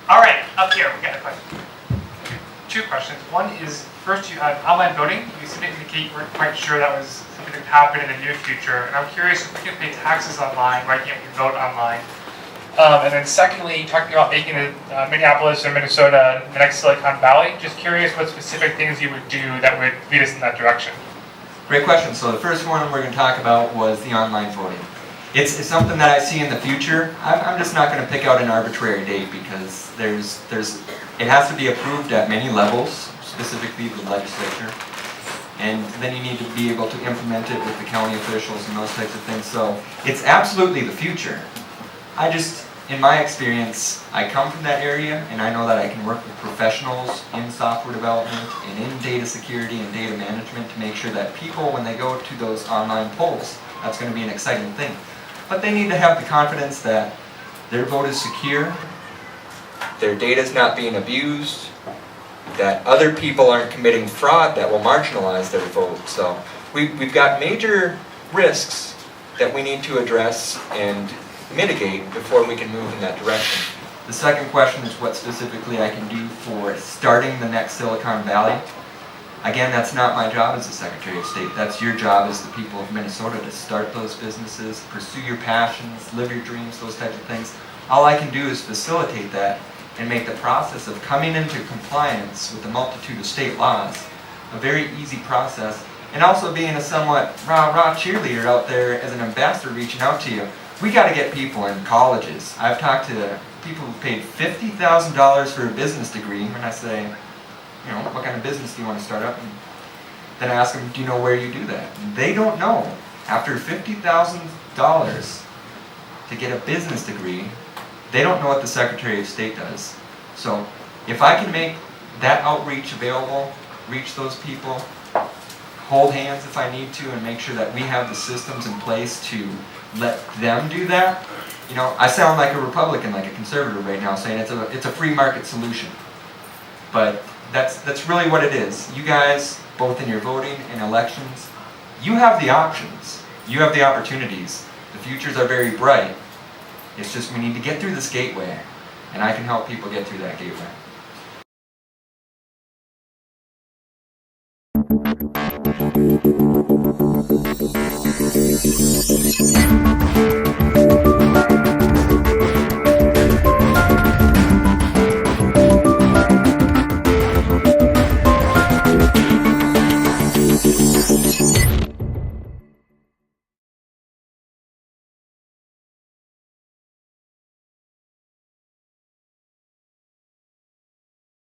All right, up here, we got a question. Two questions. One is, first you had online voting. You seem to indicate you weren't quite sure that was something that would happen in the near future. And I'm curious if we can pay taxes online, why can't we vote online? And then secondly, talking about making Minneapolis or Minnesota the next Silicon Valley, just curious what specific things you would do that would lead us in that direction. Great question. So the first one we're going to talk about was the online voting. It's something that I see in the future. I'm just not going to pick out an arbitrary date because it has to be approved at many levels, specifically the legislature. And then you need to be able to implement it with the county officials and those types of things. So it's absolutely the future. In my experience, I come from that area and I know that I can work with professionals in software development and in data security and data management to make sure that people, when they go to those online polls, that's going to be an exciting thing. But they need to have the confidence that their vote is secure, their data is not being abused, that other people aren't committing fraud that will marginalize their vote. So we've got major risks that we need to address and mitigate before we can move in that direction. The second question is what specifically I can do for starting the next Silicon Valley. Again, that's not my job as the Secretary of State. That's your job as the people of Minnesota to start those businesses, pursue your passions, live your dreams, those types of things. All I can do is facilitate that and make the process of coming into compliance with a multitude of state laws a very easy process, and also being a somewhat rah-rah cheerleader out there as an ambassador reaching out to you. We got to get people in colleges. I've talked to people who paid $50,000 for a business degree, and I say, what kind of business do you want to start up? And then I ask them, do you know where you do that? And they don't know. After $50,000 to get a business degree, they don't know what the Secretary of State does. So if I can make that outreach available, reach those people, hold hands if I need to, and make sure that we have the systems in place to let them do that. I sound like a Republican, like a conservative right now, saying it's a free market solution. But that's really what it is. You guys, both in your voting and elections, you have the options. You have the opportunities. The futures are very bright. It's just we need to get through this gateway, and I can help people get through that gateway.